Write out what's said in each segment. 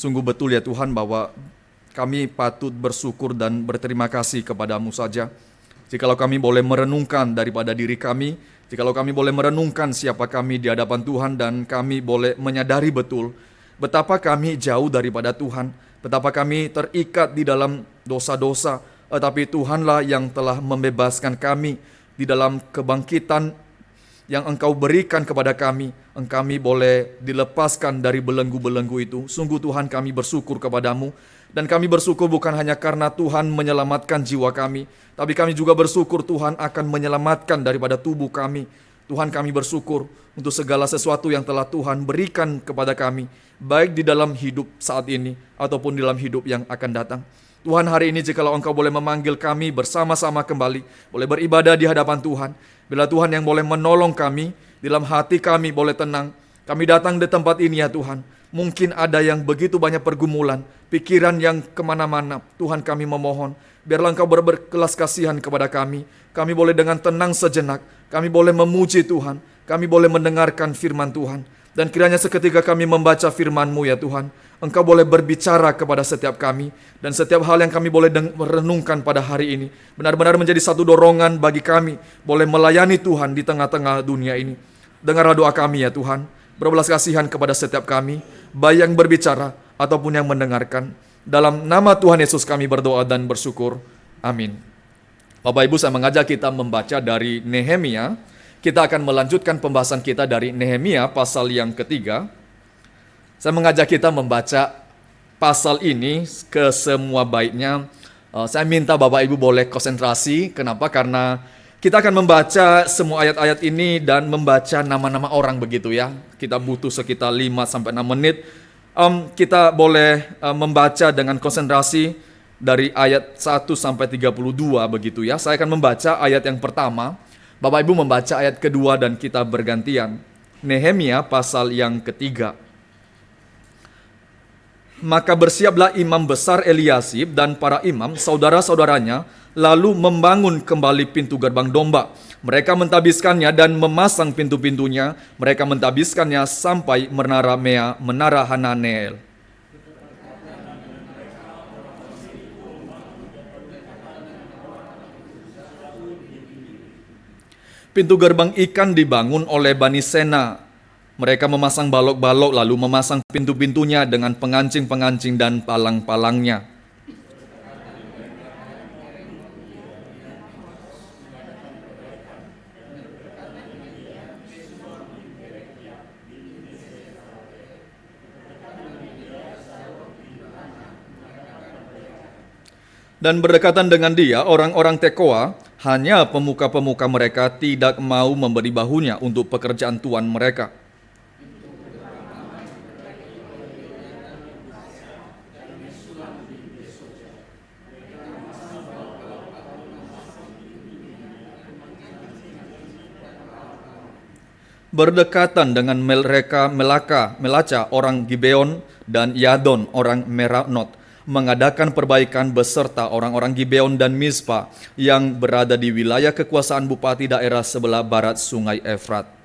Sungguh betul ya Tuhan bahwa kami patut bersyukur dan berterima kasih kepadamu saja. Jikalau kami boleh merenungkan daripada diri kami, jikalau kami boleh merenungkan siapa kami di hadapan Tuhan, dan kami boleh menyadari betul betapa kami jauh daripada Tuhan, betapa kami terikat di dalam dosa-dosa, tetapi Tuhanlah yang telah membebaskan kami di dalam kebangkitan yang Engkau berikan kepada kami. Kami boleh dilepaskan dari belenggu-belenggu itu. Sungguh Tuhan, kami bersyukur kepadamu. Dan kami bersyukur bukan hanya karena Tuhan menyelamatkan jiwa kami, tapi kami juga bersyukur Tuhan akan menyelamatkan daripada tubuh kami. Tuhan, kami bersyukur untuk segala sesuatu yang telah Tuhan berikan kepada kami, baik di dalam hidup saat ini ataupun di dalam hidup yang akan datang. Tuhan, hari ini jikalau Engkau boleh memanggil kami bersama-sama kembali, boleh beribadah di hadapan Tuhan. Bila Tuhan yang boleh menolong kami, di dalam hati kami boleh tenang. Kami datang di tempat ini ya Tuhan. Mungkin ada yang begitu banyak pergumulan, pikiran yang kemana-mana. Tuhan, kami memohon, biarlah Engkau berbelas kasihan kepada kami. Kami boleh dengan tenang sejenak, kami boleh memuji Tuhan, kami boleh mendengarkan firman Tuhan. Dan kiranya seketika kami membaca firman-Mu ya Tuhan, Engkau boleh berbicara kepada setiap kami, dan setiap hal yang kami boleh merenungkan pada hari ini benar-benar menjadi satu dorongan bagi kami boleh melayani Tuhan di tengah-tengah dunia ini. Dengarlah doa kami ya Tuhan, berbelas kasihan kepada setiap kami, baik yang berbicara ataupun yang mendengarkan. Dalam nama Tuhan Yesus kami berdoa dan bersyukur. Amin. Bapak Ibu, saya mengajak kita membaca dari Nehemia. Kita akan melanjutkan pembahasan kita dari Nehemia pasal yang ketiga. Saya mengajak kita membaca pasal ini ke semua baiknya. Saya minta Bapak Ibu boleh konsentrasi. Kenapa? Karena kita akan membaca semua ayat-ayat ini dan membaca nama-nama orang begitu ya. Kita butuh sekitar 5-6 menit. Kita boleh membaca dengan konsentrasi dari ayat 1 sampai 32 begitu ya. Saya akan membaca ayat yang pertama. Bapak Ibu membaca ayat kedua dan kita bergantian. Nehemia pasal yang ketiga. Maka bersiaplah imam besar Eliasib dan para imam, saudara-saudaranya, lalu membangun kembali pintu gerbang domba. Mereka mentabiskannya dan memasang pintu-pintunya. Mereka mentabiskannya sampai menara Mea, menara Hananeel. Pintu gerbang ikan dibangun oleh Bani Sena. Mereka memasang balok-balok lalu memasang pintu-pintunya dengan pengancing-pengancing dan palang-palangnya. Dan berdekatan dengan dia, orang-orang Tekoa, hanya pemuka-pemuka mereka tidak mau memberi bahunya untuk pekerjaan tuan mereka. Berdekatan dengan mereka Melaca orang Gibeon dan Yadon orang Meronot mengadakan perbaikan beserta orang-orang Gibeon dan Mizpa yang berada di wilayah kekuasaan bupati daerah sebelah barat sungai Efrat.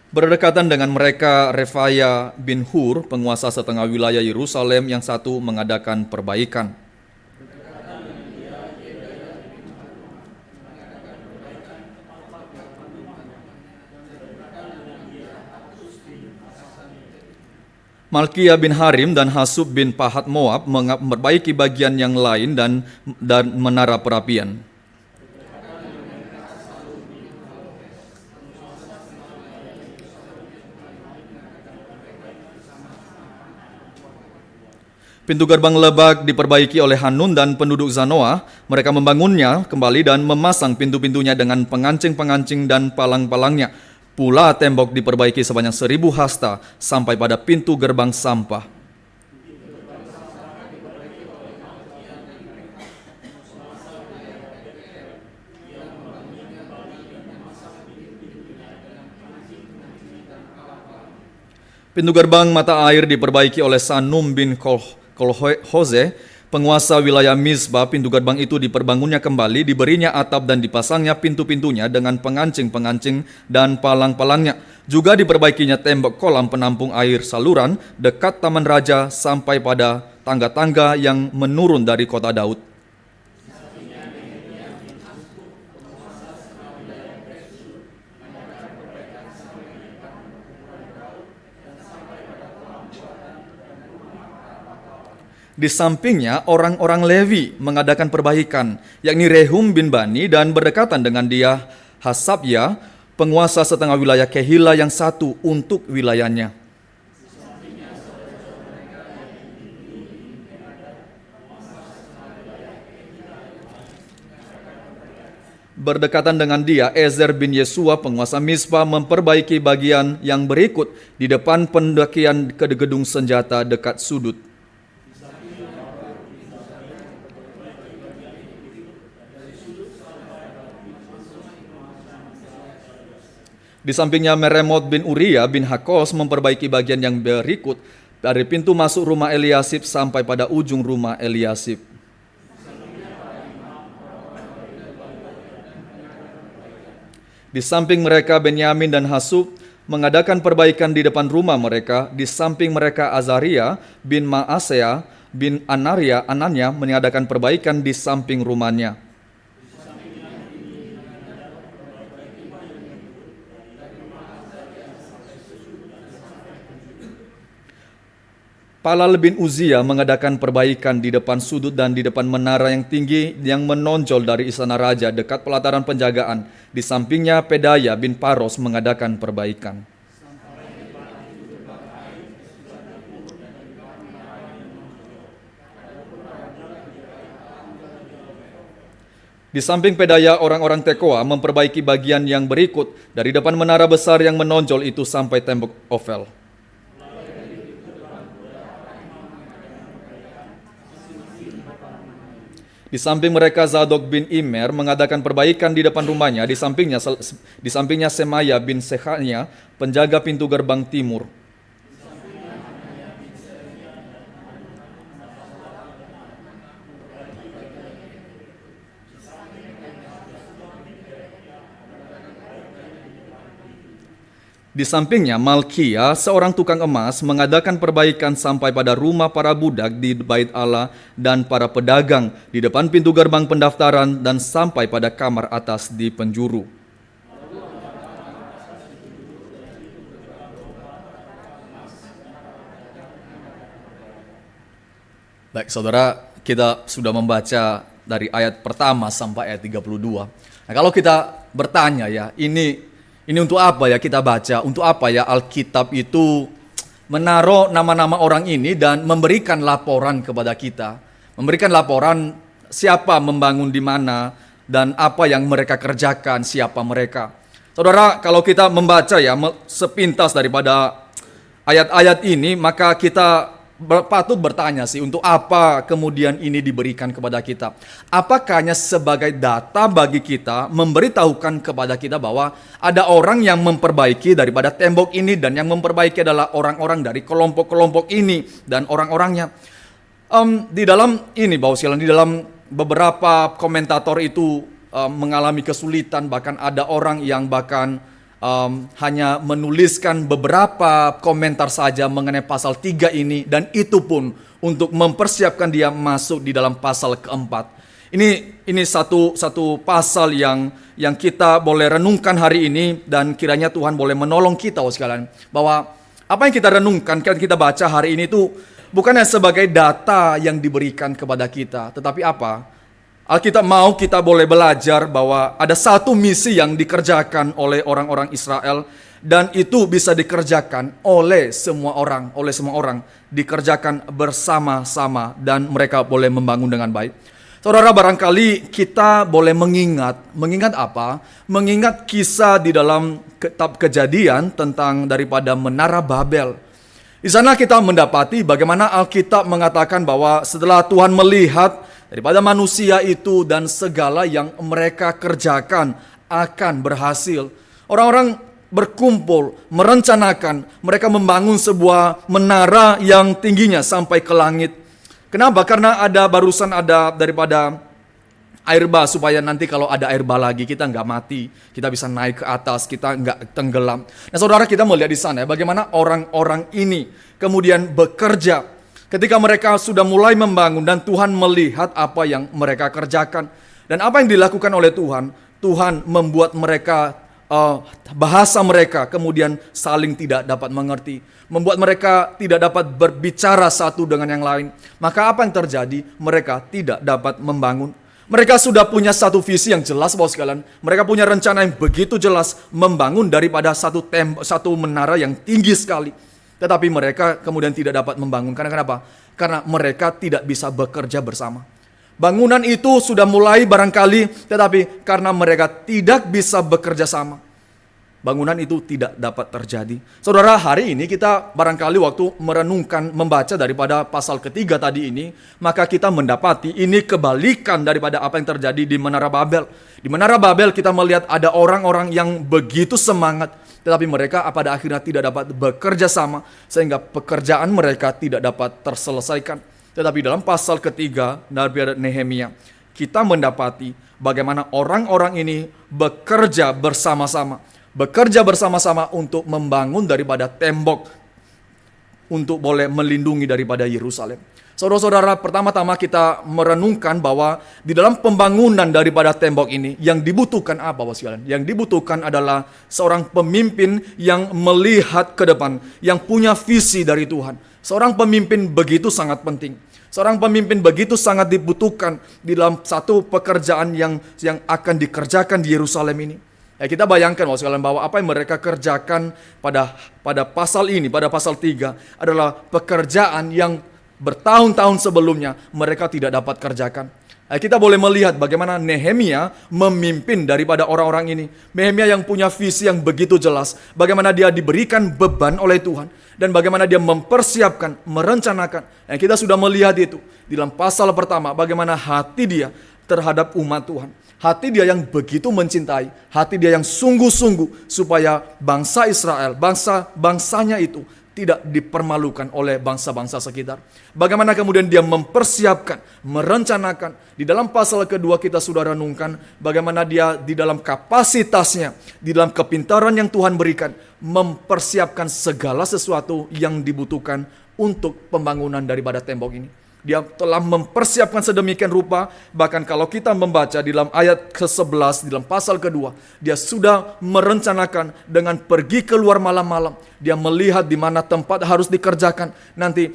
Berdekatan dengan mereka Refaya bin Hur, penguasa setengah wilayah Yerusalem yang satu mengadakan perbaikan. Malkia bin Harim dan Hasub bin Pahat Moab memperbaiki bagian yang lain dan menara perapian. Pintu gerbang Lebak diperbaiki oleh Hanun dan penduduk Zanoah. Mereka membangunnya kembali dan memasang pintu-pintunya dengan pengancing-pengancing dan palang-palangnya. Pula tembok diperbaiki sebanyak 1000 hasta sampai pada pintu gerbang sampah. Pintu gerbang mata air diperbaiki oleh Sanum bin Kolhoze, penguasa wilayah Mizpah. Pintu gerbang itu diperbangunnya kembali, diberinya atap dan dipasangnya pintu-pintunya dengan pengancing-pengancing dan palang-palangnya. Juga diperbaikinya tembok kolam penampung air saluran dekat Taman Raja sampai pada tangga-tangga yang menurun dari kota Daud. Di sampingnya orang-orang Lewi mengadakan perbaikan, yakni Rehum bin Bani, dan berdekatan dengan dia Hasabya, penguasa setengah wilayah Kehila yang satu untuk wilayahnya. Berdekatan dengan dia, Ezer bin Yesua, penguasa Mizpah, memperbaiki bagian yang berikut di depan pendakian ke gedung senjata dekat sudut. Di sampingnya Meremot bin Uria bin Hakos memperbaiki bagian yang berikut dari pintu masuk rumah Eliasib sampai pada ujung rumah Eliasib. Di samping mereka Benyamin dan Hasub mengadakan perbaikan di depan rumah mereka. Di samping mereka Azaria bin Maasea bin Anania mengadakan perbaikan di samping rumahnya. Palal bin Uzia mengadakan perbaikan di depan sudut dan di depan menara yang tinggi yang menonjol dari istana raja dekat pelataran penjagaan. Di sampingnya Pedaya bin Paros mengadakan perbaikan. Di samping Pedaya, orang-orang Tekoa memperbaiki bagian yang berikut dari depan menara besar yang menonjol itu sampai tembok Ofel. Di samping mereka Zadok bin Imer mengadakan perbaikan di depan rumahnya. Di sampingnya Semaya bin Sechania, penjaga pintu gerbang timur. Di sampingnya Malkia, seorang tukang emas, mengadakan perbaikan sampai pada rumah para budak di Bait Allah dan para pedagang di depan pintu gerbang pendaftaran dan sampai pada kamar atas di penjuru. Baik saudara, kita sudah membaca dari ayat pertama sampai ayat 32. Nah, kalau kita bertanya ya, ini untuk apa ya kita baca? Untuk apa ya Alkitab itu menaruh nama-nama orang ini dan memberikan laporan kepada kita? Memberikan laporan siapa membangun di mana dan apa yang mereka kerjakan, siapa mereka. Saudara, kalau kita membaca ya sepintas daripada ayat-ayat ini, maka kita patut bertanya sih, untuk apa kemudian ini diberikan kepada kita? Apakah hanya sebagai data bagi kita, memberitahukan kepada kita bahwa ada orang yang memperbaiki daripada tembok ini, dan yang memperbaiki adalah orang-orang dari kelompok-kelompok ini dan orang-orangnya. Di dalam ini, Bapak sekalian, di dalam beberapa komentator itu mengalami kesulitan, bahkan ada orang yang bahkan hanya menuliskan beberapa komentar saja mengenai pasal 3 ini, dan itu pun untuk mempersiapkan dia masuk di dalam pasal keempat. Ini satu pasal yang kita boleh renungkan hari ini, dan kiranya Tuhan boleh menolong kita sekalian, bahwa apa yang kita renungkan, kita baca hari ini itu bukannya sebagai data yang diberikan kepada kita, tetapi apa? Alkitab mau kita boleh belajar bahwa ada satu misi yang dikerjakan oleh orang-orang Israel, dan itu bisa dikerjakan oleh semua orang, dikerjakan bersama-sama, dan mereka boleh membangun dengan baik. Saudara, barangkali kita boleh mengingat apa? Mengingat kisah di dalam kitab Kejadian tentang daripada Menara Babel. Di sana kita mendapati bagaimana Alkitab mengatakan bahwa setelah Tuhan melihat daripada manusia itu dan segala yang mereka kerjakan akan berhasil, orang-orang berkumpul, merencanakan, mereka membangun sebuah menara yang tingginya sampai ke langit. Kenapa? Karena barusan ada daripada air bah, supaya nanti kalau ada air bah lagi kita nggak mati, kita bisa naik ke atas, kita nggak tenggelam. Nah saudara, kita melihat di sana ya, bagaimana orang-orang ini kemudian bekerja ketika mereka sudah mulai membangun dan Tuhan melihat apa yang mereka kerjakan. Dan apa yang dilakukan oleh Tuhan, Tuhan membuat mereka bahasa mereka kemudian saling tidak dapat mengerti, membuat mereka tidak dapat berbicara satu dengan yang lain. Maka apa yang terjadi? Mereka tidak dapat membangun. Mereka sudah punya satu visi yang jelas, Bapak sekalian. Mereka punya rencana yang begitu jelas membangun daripada satu menara yang tinggi sekali. Tetapi mereka kemudian tidak dapat membangun. Karena kenapa? Karena mereka tidak bisa bekerja bersama. Bangunan itu sudah mulai barangkali, tetapi karena mereka tidak bisa bekerja sama, bangunan itu tidak dapat terjadi. Saudara, hari ini kita barangkali waktu merenungkan, membaca daripada pasal ketiga tadi ini, maka kita mendapati ini kebalikan daripada apa yang terjadi di Menara Babel. Di Menara Babel kita melihat ada orang-orang yang begitu semangat, tetapi mereka pada akhirnya tidak dapat bekerja sama, sehingga pekerjaan mereka tidak dapat terselesaikan. Tetapi dalam pasal ketiga dari Nehemia, kita mendapati bagaimana orang-orang ini bekerja bersama-sama. Bekerja bersama-sama untuk membangun daripada tembok, untuk boleh melindungi daripada Yerusalem. Saudara-saudara, pertama-tama kita merenungkan bahwa di dalam pembangunan daripada tembok ini, yang dibutuhkan apa, Bapak sekalian? Yang dibutuhkan adalah seorang pemimpin yang melihat ke depan, yang punya visi dari Tuhan. Seorang pemimpin begitu sangat penting. Seorang pemimpin begitu sangat dibutuhkan di dalam satu pekerjaan yang akan dikerjakan di Yerusalem ini. Ya, kita bayangkan Bapak sekalian bahwa apa yang mereka kerjakan pada pasal ini, pada pasal 3 adalah pekerjaan yang bertahun-tahun sebelumnya mereka tidak dapat kerjakan. Kita boleh melihat bagaimana Nehemia memimpin daripada orang-orang ini. Nehemia yang punya visi yang begitu jelas, bagaimana dia diberikan beban oleh Tuhan dan bagaimana dia mempersiapkan, merencanakan. Kita sudah melihat itu di dalam pasal pertama, bagaimana hati dia terhadap umat Tuhan. Hati dia yang begitu mencintai, hati dia yang sungguh-sungguh supaya bangsa Israel, bangsanya itu tidak dipermalukan oleh bangsa-bangsa sekitar. Bagaimana kemudian dia mempersiapkan, merencanakan. Di dalam pasal kedua kita sudah renungkan bagaimana dia di dalam kapasitasnya, di dalam kepintaran yang Tuhan berikan, mempersiapkan segala sesuatu yang dibutuhkan untuk pembangunan daripada tembok ini. Dia telah mempersiapkan sedemikian rupa, bahkan kalau kita membaca di dalam ayat ke-11, di dalam pasal kedua, dia sudah merencanakan dengan pergi keluar malam-malam. Dia melihat di mana tempat harus dikerjakan. Nanti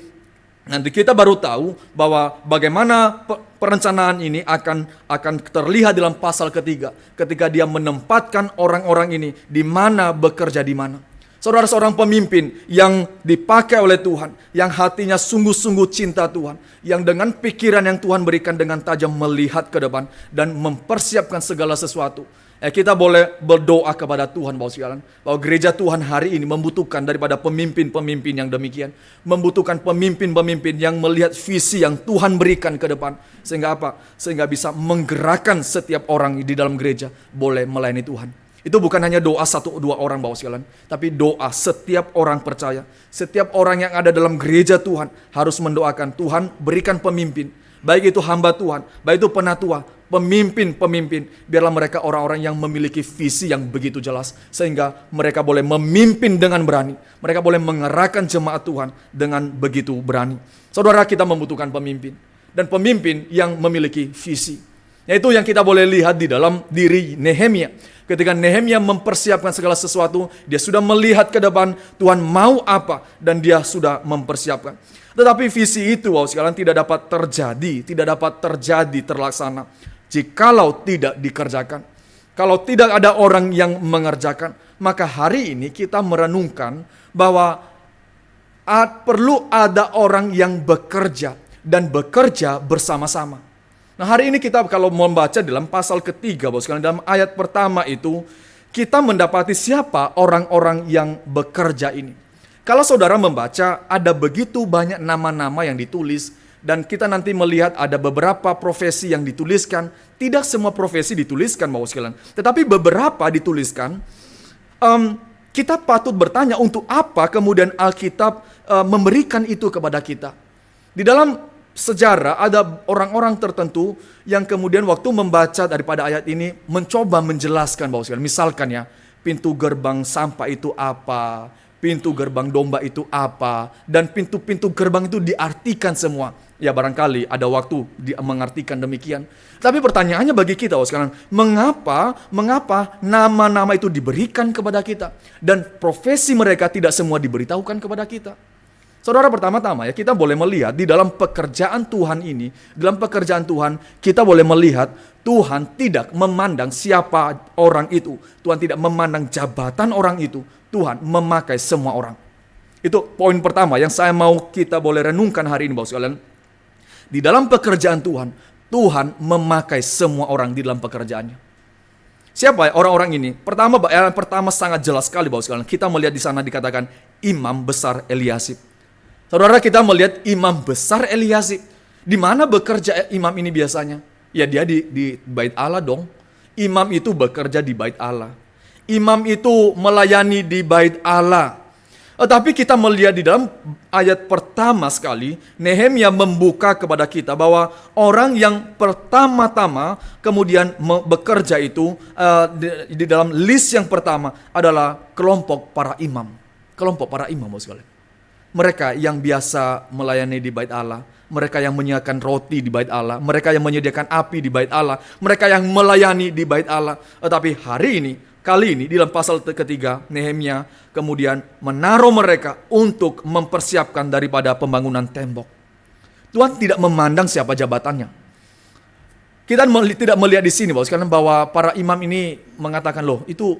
kita baru tahu bahwa bagaimana perencanaan ini akan terlihat dalam pasal ketiga, ketika dia menempatkan orang-orang ini di mana bekerja di mana. Saudara, seorang pemimpin yang dipakai oleh Tuhan, yang hatinya sungguh-sungguh cinta Tuhan, yang dengan pikiran yang Tuhan berikan dengan tajam melihat ke depan dan mempersiapkan segala sesuatu. Kita boleh berdoa kepada Tuhan, Bapak sekalian, bahwa gereja Tuhan hari ini membutuhkan daripada pemimpin-pemimpin yang demikian, membutuhkan pemimpin-pemimpin yang melihat visi yang Tuhan berikan ke depan, sehingga apa? Sehingga bisa menggerakkan setiap orang di dalam gereja boleh melayani Tuhan. Itu bukan hanya doa 1-2 orang, Bapak sekalian, tapi doa setiap orang percaya. Setiap orang yang ada dalam gereja Tuhan harus mendoakan, Tuhan berikan pemimpin, baik itu hamba Tuhan, baik itu penatua, pemimpin-pemimpin, biarlah mereka orang-orang yang memiliki visi yang begitu jelas, sehingga mereka boleh memimpin dengan berani, mereka boleh mengerahkan jemaat Tuhan dengan begitu berani. Saudara, kita membutuhkan pemimpin, dan pemimpin yang memiliki visi. Yaitu yang kita boleh lihat di dalam diri Nehemia. Ketika Nehemia mempersiapkan segala sesuatu, dia sudah melihat ke depan Tuhan mau apa, dan dia sudah mempersiapkan. Tetapi visi itu, sekalian, tidak dapat terjadi terlaksana jikalau tidak dikerjakan. Kalau tidak ada orang yang mengerjakan, maka hari ini kita merenungkan bahwa perlu ada orang yang bekerja dan bekerja bersama-sama. Nah, hari ini kita kalau membaca dalam pasal ketiga, Bapak sekalian, dalam ayat pertama itu kita mendapati siapa orang-orang yang bekerja ini. Kalau saudara membaca, ada begitu banyak nama-nama yang ditulis, dan kita nanti melihat ada beberapa profesi yang dituliskan. Tidak semua profesi dituliskan, Bapak sekalian, tetapi beberapa dituliskan. Kita patut bertanya untuk apa kemudian Alkitab memberikan itu kepada kita. Di dalam sejarah ada orang-orang tertentu yang kemudian waktu membaca daripada ayat ini mencoba menjelaskan bahwa misalkan ya, pintu gerbang sampah itu apa, pintu gerbang domba itu apa, dan pintu-pintu gerbang itu diartikan semua. Ya barangkali ada waktu dia mengartikan demikian. Tapi pertanyaannya bagi kita sekarang, mengapa nama-nama itu diberikan kepada kita dan profesi mereka tidak semua diberitahukan kepada kita? Saudara, pertama-tama ya kita boleh melihat di dalam pekerjaan Tuhan ini, dalam pekerjaan Tuhan kita boleh melihat Tuhan tidak memandang siapa orang itu. Tuhan tidak memandang jabatan orang itu. Tuhan memakai semua orang. Itu poin pertama yang saya mau kita boleh renungkan hari ini, Bapak sekalian. Di dalam pekerjaan Tuhan, Tuhan memakai semua orang di dalam pekerjaannya. Siapa ya orang-orang ini? Pertama sangat jelas sekali, Bapak sekalian. Kita melihat di sana dikatakan imam besar Eliasib. Saudara, kita melihat imam besar Eliasib. Di mana bekerja imam ini biasanya? Ya dia di bait Allah dong. Imam itu bekerja di bait Allah. Imam itu melayani di bait Allah. Tetapi kita melihat di dalam ayat pertama sekali, Nehemia membuka kepada kita bahwa orang yang pertama-tama kemudian bekerja itu di dalam list yang pertama adalah kelompok para imam. Kelompok para imam, sekali. Mereka yang biasa melayani di bait Allah, mereka yang menyediakan roti di bait Allah, mereka yang menyediakan api di bait Allah, mereka yang melayani di bait Allah. Tetapi kali ini di dalam pasal ketiga, Nehemia kemudian menaruh mereka untuk mempersiapkan daripada pembangunan tembok. Tuhan tidak memandang siapa jabatannya. Kita tidak melihat di sini bahwa para imam ini mengatakan, loh itu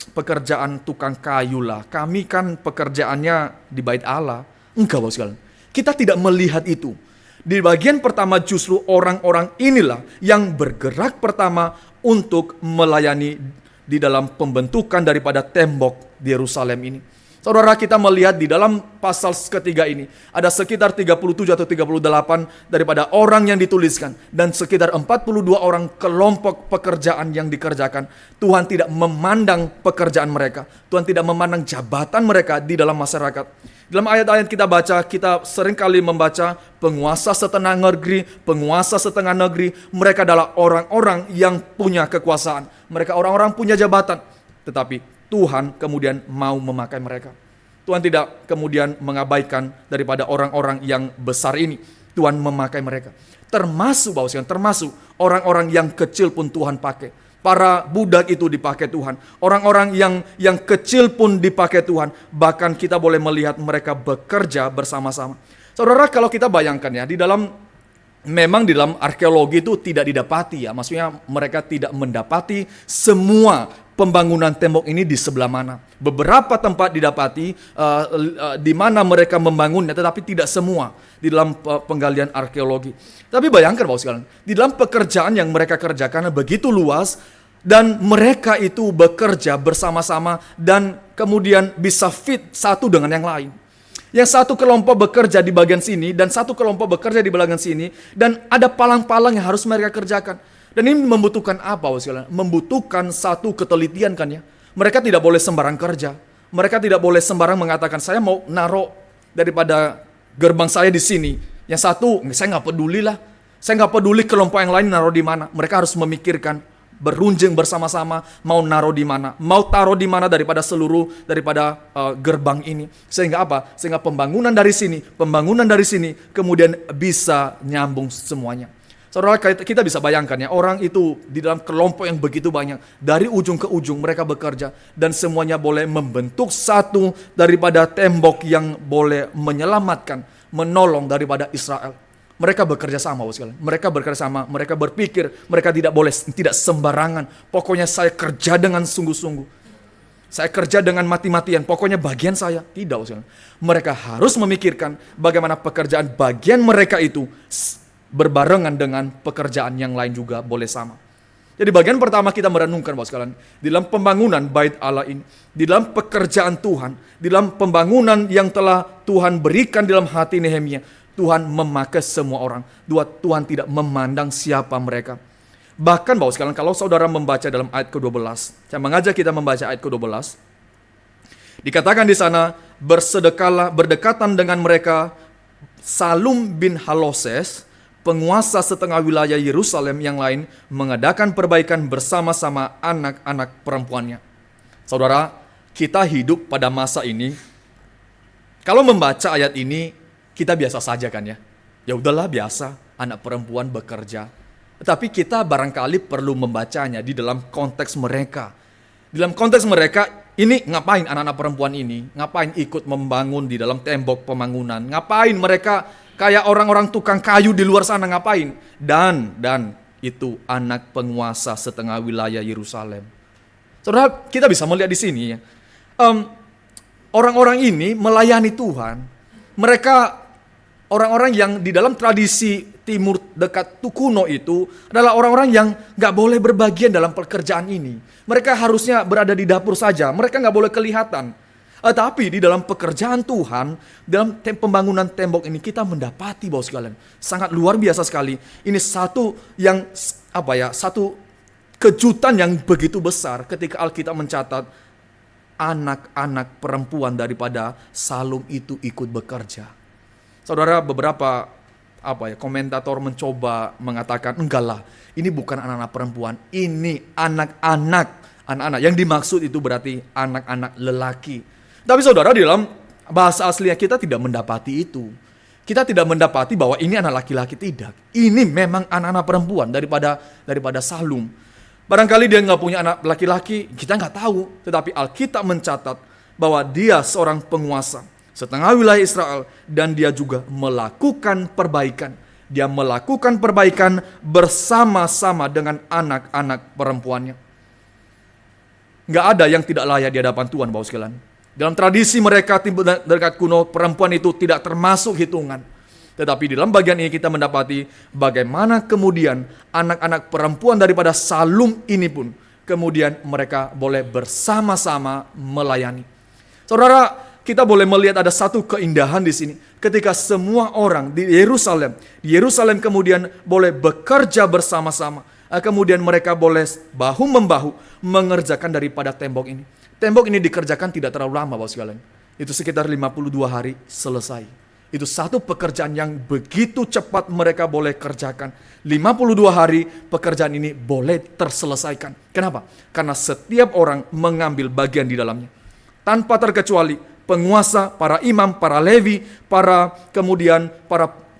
pekerjaan tukang kayu lah. Kami kan pekerjaannya di bait Allah. Enggak, Bapak sekalian. Kita tidak melihat itu. Di bagian pertama justru orang-orang inilah yang bergerak pertama untuk melayani di dalam pembentukan daripada tembok di Yerusalem ini. Saudara, kita melihat di dalam pasal ketiga ini ada sekitar 37 atau 38 daripada orang yang dituliskan dan sekitar 42 orang kelompok pekerjaan yang dikerjakan. Tuhan tidak memandang pekerjaan mereka. Tuhan tidak memandang jabatan mereka di dalam masyarakat. Dalam ayat-ayat kita baca, kita seringkali membaca penguasa setengah negeri, mereka adalah orang-orang yang punya kekuasaan. Mereka orang-orang punya jabatan. Tetapi Tuhan kemudian mau memakai mereka. Tuhan tidak kemudian mengabaikan daripada orang-orang yang besar ini. Tuhan memakai mereka. Termasuk orang-orang yang kecil pun Tuhan pakai. Para budak itu dipakai Tuhan. Orang-orang yang kecil pun dipakai Tuhan. Bahkan kita boleh melihat mereka bekerja bersama-sama. Saudara, kalau kita bayangkan ya, memang di dalam arkeologi itu tidak didapati ya. Maksudnya mereka tidak mendapati semua pembangunan tembok ini di sebelah mana. Beberapa tempat didapati di mana mereka membangunnya, tetapi tidak semua di dalam penggalian arkeologi. Tapi bayangkan Bapak sekalian, di dalam pekerjaan yang mereka kerjakan begitu luas dan mereka itu bekerja bersama-sama dan kemudian bisa fit satu dengan yang lain. Yang satu kelompok bekerja di bagian sini dan satu kelompok bekerja di bagian sini dan ada palang-palang yang harus mereka kerjakan. Dan ini membutuhkan apa, Bapak? Membutuhkan satu ketelitian kan ya. Mereka tidak boleh sembarang kerja. Mereka tidak boleh sembarang mengatakan saya mau naruh daripada gerbang saya di sini. Yang satu saya nggak peduli lah. Saya nggak peduli kelompok yang lain naruh di mana. Mereka harus memikirkan, berunjing bersama-sama mau naruh di mana, mau taruh di mana daripada gerbang ini. Sehingga apa? Sehingga pembangunan dari sini, kemudian bisa nyambung semuanya. Saudara, kita bisa bayangkan ya, orang itu di dalam kelompok yang begitu banyak, dari ujung ke ujung mereka bekerja dan semuanya boleh membentuk satu daripada tembok yang boleh menyelamatkan, menolong daripada Israel. Mereka bekerja sama, mereka berpikir, mereka tidak sembarangan. Pokoknya saya kerja dengan sungguh-sungguh. Saya kerja dengan mati-matian, pokoknya bagian saya. Tidak, mereka harus memikirkan bagaimana pekerjaan bagian mereka itu berbarengan dengan pekerjaan yang lain juga boleh sama. Jadi bagian pertama kita merenungkan Bapak sekalian, di dalam pembangunan bait Allah ini, di dalam pekerjaan Tuhan, di dalam pembangunan yang telah Tuhan berikan di dalam hati Nehemia, Tuhan memakai semua orang. Tuhan tidak memandang siapa mereka. Bahkan Bapak sekalian, kalau saudara membaca dalam ayat ke-12, saya mengajak kita membaca ayat ke-12. Dikatakan di sana, bersedekahlah berdekatan dengan mereka Salum bin Haloses, penguasa setengah wilayah Yerusalem yang lain, mengadakan perbaikan bersama-sama anak-anak perempuannya. Saudara, kita hidup pada masa ini. Kalau membaca ayat ini, kita biasa saja kan ya. Ya udahlah, biasa, anak perempuan bekerja. Tetapi kita barangkali perlu membacanya di dalam konteks mereka. Di dalam konteks mereka, ini ngapain anak-anak perempuan ini? Ngapain ikut membangun di dalam tembok pembangunan? Ngapain mereka kayak orang-orang tukang kayu di luar sana, ngapain? Dan itu anak penguasa setengah wilayah Yerusalem. Saudara, kita bisa melihat di sini ya. Orang-orang ini melayani Tuhan. Mereka orang-orang yang di dalam tradisi timur dekat kuno itu adalah orang-orang yang gak boleh berbagian dalam pekerjaan ini. Mereka harusnya berada di dapur saja. Mereka gak boleh kelihatan. Tapi di dalam pekerjaan Tuhan, dalam pembangunan tembok ini kita mendapati bahwa sekalian sangat luar biasa sekali. Ini satu yang satu kejutan yang begitu besar ketika Alkitab mencatat anak-anak perempuan daripada Salum itu ikut bekerja. Saudara, beberapa komentator mencoba mengatakan, enggak lah, ini bukan anak-anak perempuan, ini anak-anak. Yang dimaksud itu berarti anak-anak lelaki. Tapi saudara, di dalam bahasa aslinya kita tidak mendapati itu. Kita tidak mendapati bahwa ini anak laki-laki, tidak. Ini memang anak-anak perempuan daripada Salum. Barangkali dia nggak punya anak laki-laki, kita nggak tahu. Tetapi Alkitab mencatat bahwa dia seorang penguasa setengah wilayah Israel, dan dia juga melakukan perbaikan. Dia melakukan perbaikan bersama-sama dengan anak-anak perempuannya. Nggak ada yang tidak layak di hadapan Tuhan, Bapak sekalian. Dalam tradisi mereka dekat kuno, perempuan itu tidak termasuk hitungan. Tetapi di dalam bagian ini kita mendapati bagaimana kemudian anak-anak perempuan daripada Salum ini pun kemudian mereka boleh bersama-sama melayani. Saudara, kita boleh melihat ada satu keindahan di sini ketika semua orang di Yerusalem kemudian boleh bekerja bersama-sama. Kemudian mereka boleh bahu-membahu mengerjakan daripada tembok ini. Tembok ini dikerjakan tidak terlalu lama, Bapak sekalian. Itu sekitar 52 hari selesai. Itu satu pekerjaan yang begitu cepat mereka boleh kerjakan. 52 hari pekerjaan ini boleh terselesaikan. Kenapa? Karena setiap orang mengambil bagian di dalamnya. Tanpa terkecuali penguasa, para imam, para levi, para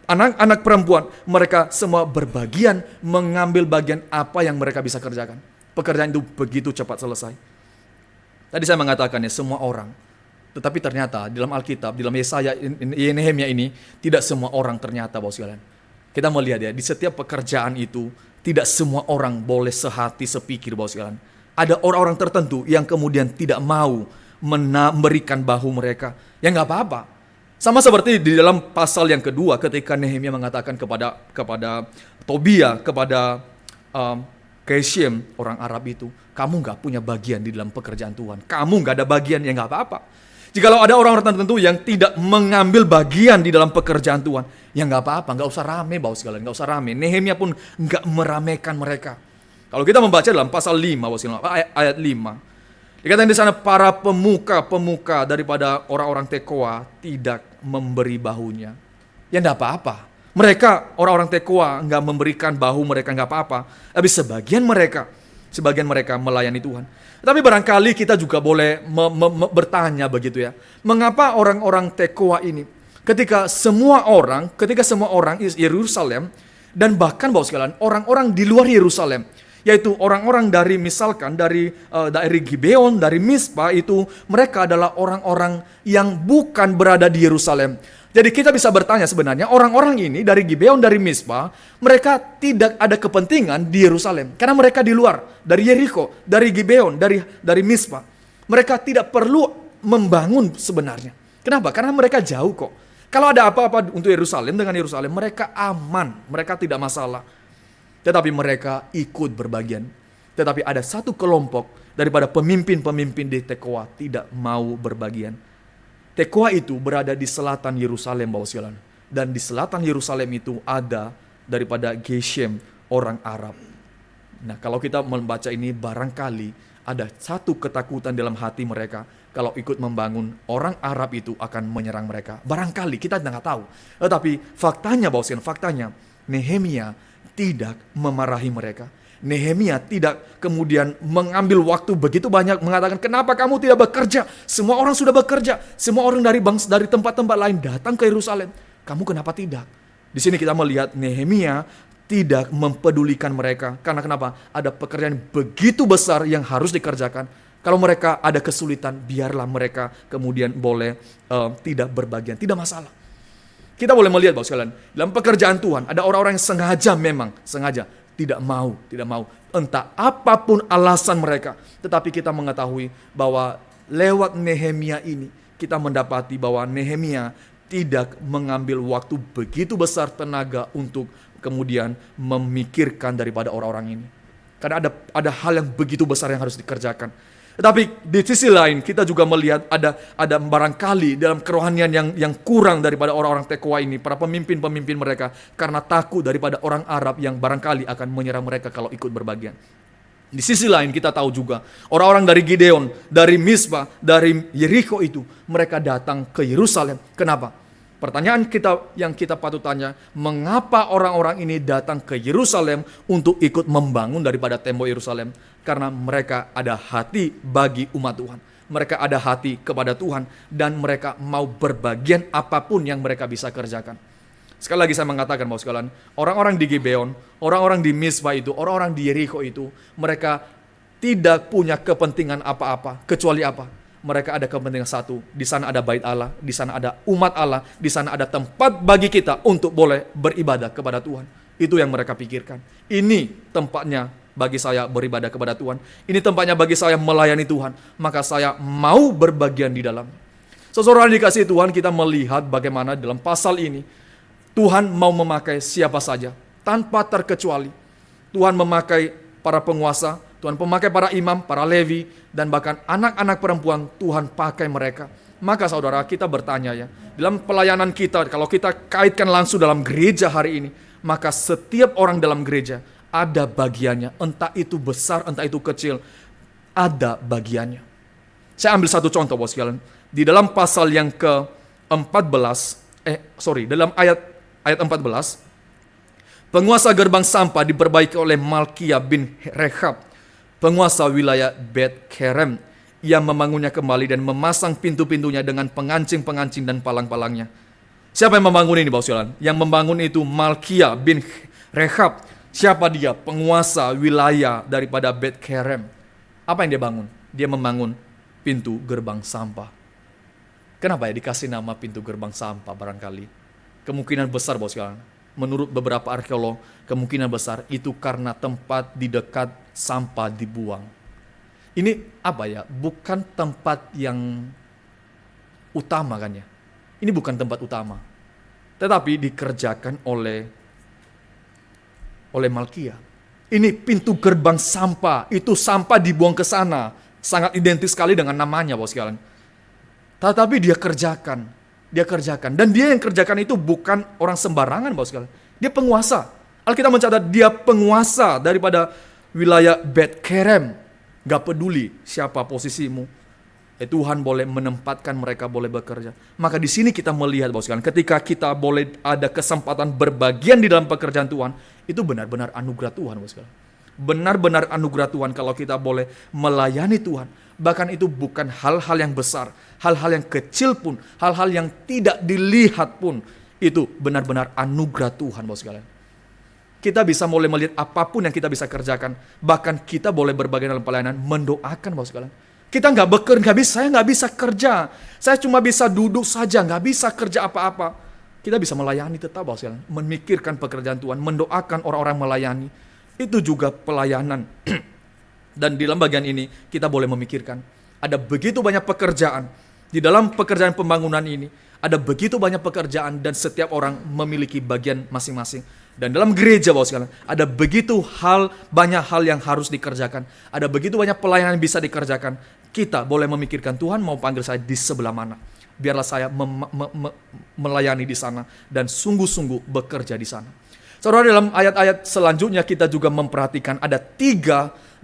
anak-anak perempuan. Mereka semua berbagian mengambil bagian apa yang mereka bisa kerjakan. Pekerjaan itu begitu cepat selesai. Tadi saya mengatakannya semua orang. Tetapi ternyata dalam Alkitab, dalam Yesaya, Nehemia ini, tidak semua orang ternyata, Bapak sekalian. Kita melihat ya, di setiap pekerjaan itu, tidak semua orang boleh sehati, sepikir, Bapak sekalian. Ada orang-orang tertentu yang kemudian tidak mau memberikan bahu mereka. Ya nggak apa-apa. Sama seperti di dalam pasal yang kedua, ketika Nehemia mengatakan kepada Tobia, kepada Geshem, orang Arab itu, kamu nggak punya bagian di dalam pekerjaan Tuhan. Kamu nggak ada bagian, ya nggak apa-apa. Jikalau ada orang-orang tertentu yang tidak mengambil bagian di dalam pekerjaan Tuhan, ya nggak apa-apa, nggak usah rame, Bapak sekalian, nggak usah rame. Nehemia pun nggak meramaikan mereka. Kalau kita membaca dalam pasal 5, Bapak sekalian, ayat 5, dikatakan di sana para pemuka daripada orang-orang Tekoa tidak memberi bahunya. Ya nggak apa-apa. Mereka orang-orang Tekoa nggak memberikan bahu mereka, nggak apa-apa. Tapi sebagian mereka melayani Tuhan. Tapi barangkali kita juga boleh bertanya begitu ya. Mengapa orang-orang Tekoa ini ketika semua orang Yerusalem, dan bahkan Bapak sekalian orang-orang di luar Yerusalem, yaitu orang-orang dari misalkan dari daerah Gibeon, dari Mispa, itu mereka adalah orang-orang yang bukan berada di Yerusalem. Jadi kita bisa bertanya sebenarnya orang-orang ini dari Gibeon, dari Mispa, mereka tidak ada kepentingan di Yerusalem. Karena mereka di luar, dari Yeriko, dari Gibeon, dari Mispa. Mereka tidak perlu membangun sebenarnya. Kenapa? Karena mereka jauh kok. Kalau ada apa-apa untuk Yerusalem, dengan Yerusalem, mereka aman, mereka tidak masalah. Tetapi mereka ikut berbagian. Tetapi ada satu kelompok daripada pemimpin-pemimpin di Tekoa tidak mau berbagian. Tekoa itu berada di selatan Yerusalem, Bapak sekalian. Dan di selatan Yerusalem itu ada daripada Geshem, orang Arab. Nah, kalau kita membaca ini barangkali ada satu ketakutan dalam hati mereka. Kalau ikut membangun, orang Arab itu akan menyerang mereka. Barangkali, kita tidak tahu. Tetapi faktanya, faktanya, Nehemia tidak memarahi mereka. Nehemia tidak kemudian mengambil waktu begitu banyak mengatakan, kenapa kamu tidak bekerja? Semua orang sudah bekerja. Semua orang dari tempat-tempat lain datang ke Yerusalem. Kamu kenapa tidak? Di sini kita melihat Nehemia tidak mempedulikan mereka. Karena kenapa? Ada pekerjaan begitu besar yang harus dikerjakan. Kalau mereka ada kesulitan, biarlah mereka kemudian boleh tidak berbagian. Tidak masalah. Kita boleh melihat bahwa sekalian, dalam pekerjaan Tuhan, ada orang-orang yang sengaja tidak mau. Entah apapun alasan mereka. Tetapi kita mengetahui bahwa lewat Nehemia ini, kita mendapati bahwa Nehemia tidak mengambil waktu begitu besar tenaga untuk kemudian memikirkan daripada orang-orang ini. Karena ada hal yang begitu besar yang harus dikerjakan. Tetapi di sisi lain kita juga melihat ada barangkali dalam kerohanian yang kurang daripada orang-orang Tekoa ini, para pemimpin-pemimpin mereka, karena takut daripada orang Arab yang barangkali akan menyerang mereka kalau ikut berbagian. Di sisi lain kita tahu juga orang-orang dari Gideon, dari Mispa, dari Yeriko itu, mereka datang ke Yerusalem. Kenapa? Pertanyaan yang kita patut tanya, mengapa orang-orang ini datang ke Yerusalem untuk ikut membangun daripada tembok Yerusalem? Karena mereka ada hati bagi umat Tuhan. Mereka ada hati kepada Tuhan dan mereka mau berbagian apapun yang mereka bisa kerjakan. Sekali lagi saya mengatakan bahwa sekalian, orang-orang di Gibeon, orang-orang di Mispa itu, orang-orang di Yeriko itu, mereka tidak punya kepentingan apa-apa, kecuali apa? Mereka ada kepentingan satu, di sana ada bait Allah, di sana ada umat Allah, di sana ada tempat bagi kita untuk boleh beribadah kepada Tuhan. Itu yang mereka pikirkan. Ini tempatnya bagi saya beribadah kepada Tuhan. Ini tempatnya bagi saya melayani Tuhan. Maka saya mau berbagian di dalam. Saudara dikasihi Tuhan, kita melihat bagaimana dalam pasal ini Tuhan mau memakai siapa saja tanpa terkecuali. Tuhan memakai para penguasa, Tuhan memakai para imam, para Levi, dan bahkan anak-anak perempuan Tuhan pakai mereka. Maka saudara, kita bertanya ya, dalam pelayanan kita, kalau kita kaitkan langsung dalam gereja hari ini, maka setiap orang dalam gereja ada bagiannya, entah itu besar, entah itu kecil, ada bagiannya. Saya ambil satu contoh bos sekalian. Di dalam pasal yang dalam ayat 14, penguasa gerbang sampah diperbaiki oleh Malkia bin Rehab, penguasa wilayah Bet Kerem, yang membangunnya kembali dan memasang pintu-pintunya dengan pengancing-pengancing dan palang-palangnya. Siapa yang membangun ini, Bapak sekalian? Yang membangun itu Malkia bin Rehab. Siapa dia? Penguasa wilayah daripada Bet Kerem. Apa yang dia bangun? Dia membangun pintu gerbang sampah. Kenapa ya dikasih nama pintu gerbang sampah barangkali? Kemungkinan besar, Bapak sekalian, menurut beberapa arkeolog, kemungkinan besar itu karena tempat di dekat sampah dibuang. Ini apa ya? Bukan tempat yang utama kan ya? Ini bukan tempat utama. Tetapi dikerjakan oleh Malkia. Ini pintu gerbang sampah. Itu sampah dibuang ke sana. Sangat identik sekali dengan namanya, Bapak sekalian. Tetapi dia kerjakan. Dan dia yang kerjakan itu bukan orang sembarangan, Bapak sekalian. Dia penguasa. Alkitab mencatat dia penguasa daripada wilayah Bet Kerem. Gak peduli siapa posisimu, Tuhan boleh menempatkan mereka boleh bekerja. Maka di sini kita melihat, Bapak sekalian, ketika kita boleh ada kesempatan berbagian di dalam pekerjaan Tuhan, itu benar-benar anugerah Tuhan, Bapak sekalian. Benar-benar anugerah Tuhan kalau kita boleh melayani Tuhan. Bahkan itu bukan hal-hal yang besar, hal-hal yang kecil pun, hal-hal yang tidak dilihat pun, itu benar-benar anugerah Tuhan, Bapak sekalian. Kita bisa mulai melihat apapun yang kita bisa kerjakan. Bahkan kita boleh berbagian dalam pelayanan, mendoakan, Bapak sekalian. Kita saya nggak bisa kerja. Saya cuma bisa duduk saja, nggak bisa kerja apa-apa. Kita bisa melayani tetap, Bapak sekalian. Memikirkan pekerjaan Tuhan, mendoakan orang-orang melayani. Itu juga pelayanan. Dan di dalam bagian ini, kita boleh memikirkan. Ada begitu banyak pekerjaan. Di dalam pekerjaan pembangunan ini, ada begitu banyak pekerjaan dan setiap orang memiliki bagian masing-masing. Dan dalam gereja, Bapak sekalian, ada begitu banyak hal yang harus dikerjakan. Ada begitu banyak pelayanan yang bisa dikerjakan. Kita boleh memikirkan, Tuhan mau panggil saya di sebelah mana. Biarlah saya melayani di sana dan sungguh-sungguh bekerja di sana. Saudara, dalam ayat-ayat selanjutnya kita juga memperhatikan ada 3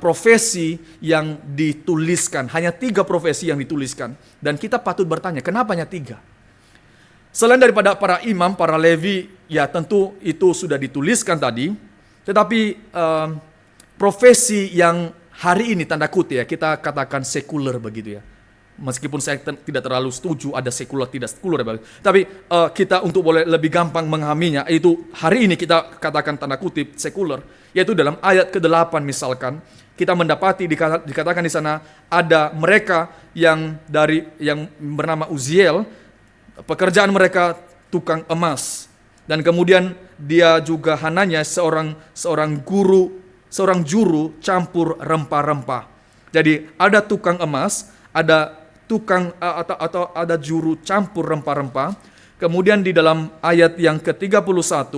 profesi yang dituliskan. Hanya 3 profesi yang dituliskan. Dan kita patut bertanya, kenapa hanya 3? Selain daripada para imam, para Levi, ya tentu itu sudah dituliskan tadi. Tetapi profesi yang hari ini tanda kutip ya, kita katakan sekuler begitu ya. Meskipun saya tidak terlalu setuju ada sekuler tidak sekuler, tapi kita untuk boleh lebih gampang memahaminya, itu hari ini kita katakan tanda kutip sekuler, yaitu dalam ayat ke-8 misalkan kita mendapati dikatakan di sana ada mereka yang bernama Uziel, pekerjaan mereka tukang emas, dan kemudian dia juga Hananya seorang juru campur rempah-rempah. Jadi ada tukang emas, ada tukang atau ada juru campur rempah-rempah. Kemudian di dalam ayat yang ke-31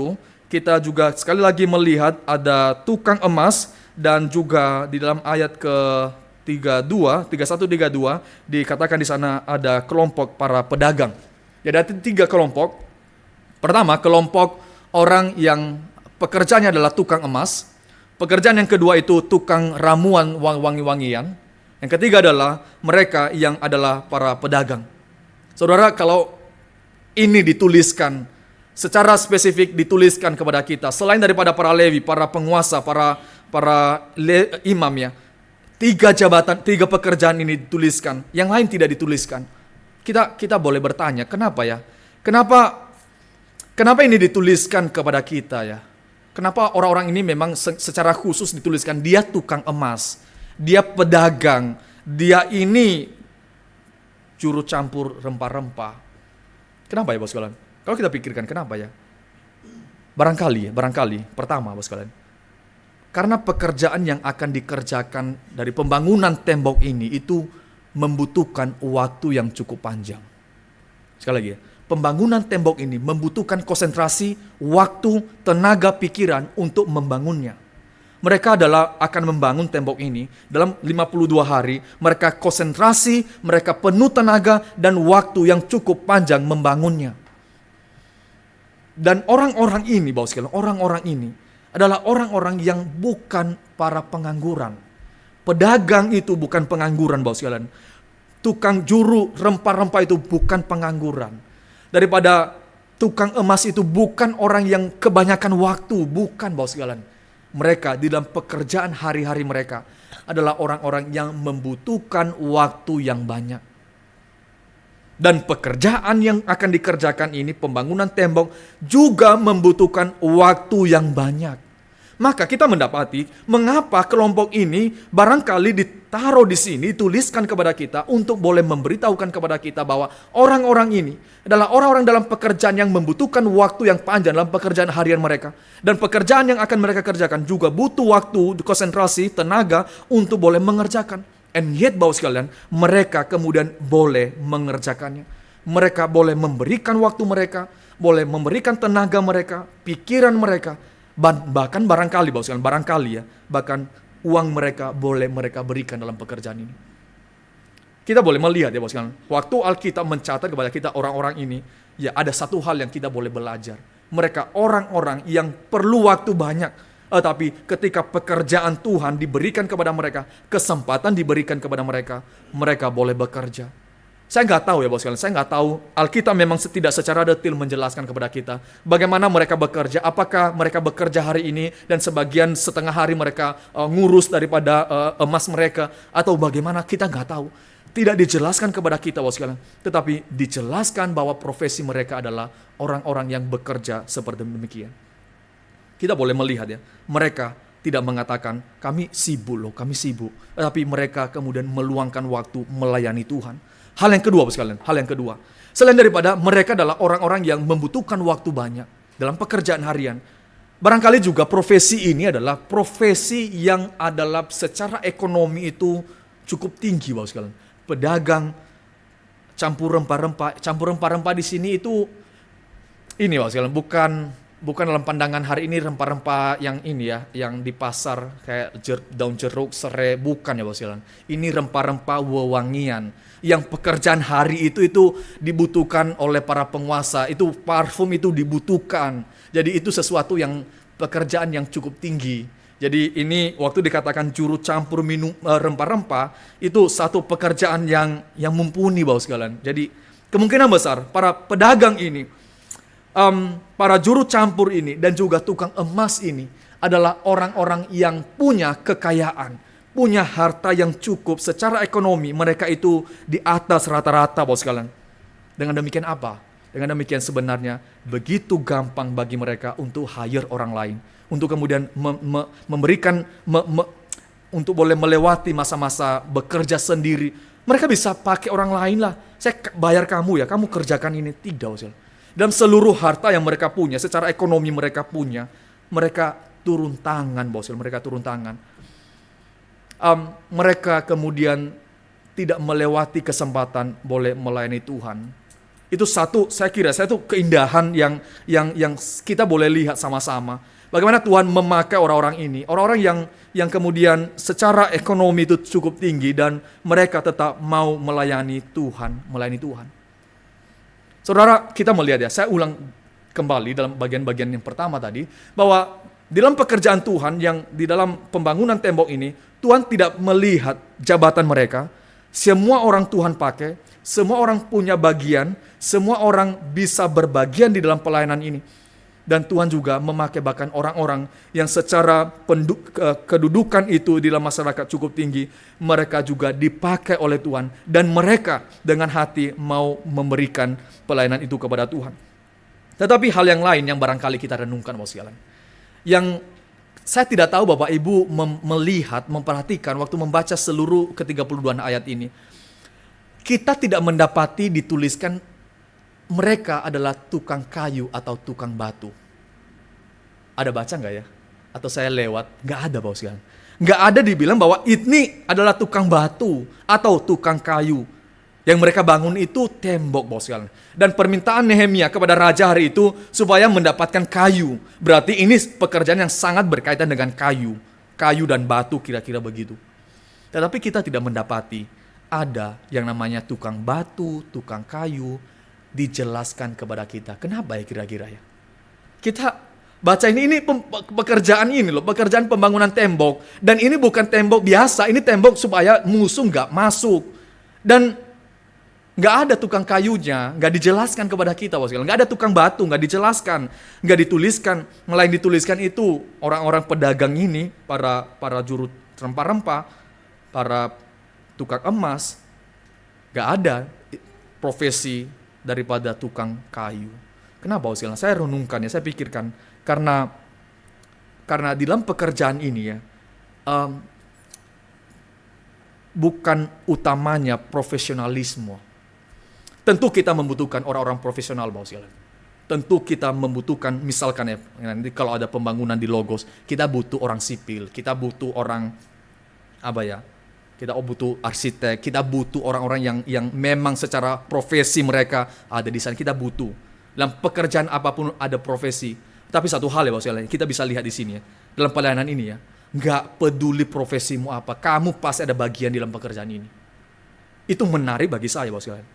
kita juga sekali lagi melihat ada tukang emas, dan juga di dalam ayat ke-31 32 dikatakan di sana ada kelompok para pedagang. Jadi ada 3 kelompok. Pertama, kelompok orang yang pekerjaannya adalah tukang emas. Pekerjaan yang kedua itu tukang ramuan wangi-wangian. Yang ketiga adalah mereka yang adalah para pedagang. Saudara, kalau ini dituliskan, secara spesifik dituliskan kepada kita, selain daripada para Levi, para penguasa, para imam ya, 3 jabatan, 3 pekerjaan ini dituliskan, yang lain tidak dituliskan. Kita boleh bertanya, kenapa ya? Kenapa ini dituliskan kepada kita ya? Kenapa orang-orang ini memang secara khusus dituliskan, dia tukang emas, dia pedagang, dia ini juru campur rempah-rempah. Kenapa ya bos sekalian? Kalau kita pikirkan kenapa ya? Barangkali pertama bos sekalian, karena pekerjaan yang akan dikerjakan dari pembangunan tembok ini itu membutuhkan waktu yang cukup panjang. Sekali lagi ya, pembangunan tembok ini membutuhkan konsentrasi, waktu, tenaga, pikiran untuk membangunnya. Mereka akan membangun tembok ini dalam 52 hari. Mereka konsentrasi, mereka penuh tenaga dan waktu yang cukup panjang membangunnya. Dan orang-orang ini, Bapak sekalian, orang-orang ini adalah orang-orang yang bukan para pengangguran. Pedagang itu bukan pengangguran, Bapak sekalian. Tukang juru rempah-rempah itu bukan pengangguran. Daripada tukang emas itu bukan orang yang kebanyakan waktu, bukan, Bapak sekalian. Mereka di dalam pekerjaan hari-hari mereka adalah orang-orang yang membutuhkan waktu yang banyak. Dan pekerjaan yang akan dikerjakan ini, pembangunan tembok, juga membutuhkan waktu yang banyak. Maka kita mendapati mengapa kelompok ini barangkali ditaruh di sini, tuliskan kepada kita untuk boleh memberitahukan kepada kita bahwa orang-orang ini adalah orang-orang dalam pekerjaan yang membutuhkan waktu yang panjang dalam pekerjaan harian mereka. Dan pekerjaan yang akan mereka kerjakan juga butuh waktu, konsentrasi, tenaga untuk boleh mengerjakan. And yet, Bapak sekalian, mereka kemudian boleh mengerjakannya. Mereka boleh memberikan waktu mereka, boleh memberikan tenaga mereka, pikiran mereka, bahkan barangkali, Bapak sekalian, bahkan uang mereka boleh mereka berikan dalam pekerjaan ini. Kita boleh melihat ya Bapak sekalian, waktu Alkitab mencatat kepada kita orang-orang ini, ya ada satu hal yang kita boleh belajar. Mereka orang-orang yang perlu waktu banyak, tapi ketika pekerjaan Tuhan diberikan kepada mereka, kesempatan diberikan kepada mereka, mereka boleh bekerja. Saya nggak tahu ya Bapak sekalian, saya nggak tahu. Alkitab memang tidak secara detail menjelaskan kepada kita bagaimana mereka bekerja. Apakah mereka bekerja hari ini dan sebagian setengah hari mereka ngurus daripada emas mereka, atau bagaimana, kita nggak tahu. Tidak dijelaskan kepada kita Bapak sekalian, tetapi dijelaskan bahwa profesi mereka adalah orang-orang yang bekerja seperti demikian. Kita boleh melihat ya, mereka tidak mengatakan kami sibuk, tapi mereka kemudian meluangkan waktu melayani Tuhan. Hal yang kedua, sekalian, selain daripada mereka adalah orang-orang yang membutuhkan waktu banyak dalam pekerjaan harian, barangkali juga profesi ini adalah profesi yang adalah secara ekonomi itu cukup tinggi, Bapak sekalian. Pedagang, campur rempah-rempah di sini itu ini, Bapak sekalian, bukan dalam pandangan hari ini rempah-rempah yang ini ya, yang di pasar kayak daun jeruk, serai, bukan ya Bapak sekalian. Ini rempah-rempah wewangian yang pekerjaan hari itu dibutuhkan oleh para penguasa. Itu parfum itu dibutuhkan. Jadi itu sesuatu yang pekerjaan yang cukup tinggi, Jadi ini waktu dikatakan juru campur minum rempah-rempah, itu satu pekerjaan yang mumpuni Bapak sekalian. Jadi kemungkinan besar para pedagang ini, para juru campur ini dan juga tukang emas ini adalah orang-orang yang punya kekayaan, punya harta yang cukup secara ekonomi. Mereka itu di atas rata-rata Bapak sekalian. Dengan demikian apa? Dengan demikian sebenarnya begitu gampang bagi mereka untuk hire orang lain, untuk kemudian memberikan, untuk boleh melewati masa-masa bekerja sendiri. Mereka bisa pakai orang lain lah. Saya bayar kamu ya, kamu kerjakan ini. Tidak, Bapak. Dalam seluruh harta yang mereka punya, secara ekonomi mereka punya, mereka turun tangan, Bapak. Mereka turun tangan. Mereka kemudian tidak melewati kesempatan boleh melayani Tuhan. Itu satu, saya kira, itu keindahan yang kita boleh lihat sama-sama. Bagaimana Tuhan memakai orang-orang ini, orang-orang yang kemudian secara ekonomi itu cukup tinggi dan mereka tetap mau melayani Tuhan. Saudara, kita melihat ya, saya ulang kembali dalam bagian-bagian yang pertama tadi, bahwa di dalam pekerjaan Tuhan yang di dalam pembangunan tembok ini, Tuhan tidak melihat jabatan mereka. Semua orang Tuhan pakai, semua orang punya bagian, semua orang bisa berbagian di dalam pelayanan ini. Dan Tuhan juga memakai bahkan orang-orang yang secara kedudukan itu di dalam masyarakat cukup tinggi. Mereka juga dipakai oleh Tuhan. Dan mereka dengan hati mau memberikan pelayanan itu kepada Tuhan. Tetapi hal yang lain yang barangkali kita renungkan Bapak sekalian. Yang saya tidak tahu Bapak Ibu melihat, memperhatikan waktu membaca seluruh ke-32 ayat ini. Kita tidak mendapati dituliskan mereka adalah tukang kayu atau tukang batu. Ada baca nggak ya? Atau saya lewat? Nggak ada Bapak sekalian. Nggak ada dibilang bahwa ini adalah tukang batu atau tukang kayu. Yang mereka bangun itu tembok Bapak sekalian. Dan permintaan Nehemia kepada raja hari itu supaya mendapatkan kayu. Berarti ini pekerjaan yang sangat berkaitan dengan kayu. Kayu dan batu kira-kira begitu. Tetapi kita tidak mendapati ada yang namanya tukang batu, tukang kayu, dijelaskan kepada kita. Kenapa ya kira-kira ya? Kita baca ini pekerjaan ini loh, pekerjaan pembangunan tembok. Dan ini bukan tembok biasa, ini tembok supaya musuh nggak masuk. Dan nggak ada tukang kayunya, nggak dijelaskan kepada kita. Nggak ada tukang batu, nggak dijelaskan, nggak dituliskan. Melainkan dituliskan itu orang-orang pedagang ini, para juru rempah-rempah, para tukang emas. Nggak ada profesi daripada tukang kayu. Kenapa Bapak sekalian? Saya renungkan ya, saya pikirkan karena di dalam pekerjaan ini ya, bukan utamanya profesionalisme. Tentu kita membutuhkan orang-orang profesional Bapak sekalian. Tentu kita membutuhkan, misalkan ya, nanti kalau ada pembangunan di Logos, kita butuh orang sipil, kita butuh orang kita butuh arsitek, kita butuh orang-orang yang memang secara profesi mereka ada di sana. Kita butuh. Dalam pekerjaan apapun ada profesi. Tapi satu hal ya Bapak sekalian, kita bisa lihat di sini ya. Dalam pelayanan ini ya, nggak peduli profesimu apa, kamu pasti ada bagian di dalam pekerjaan ini. Itu menarik bagi saya Bapak sekalian.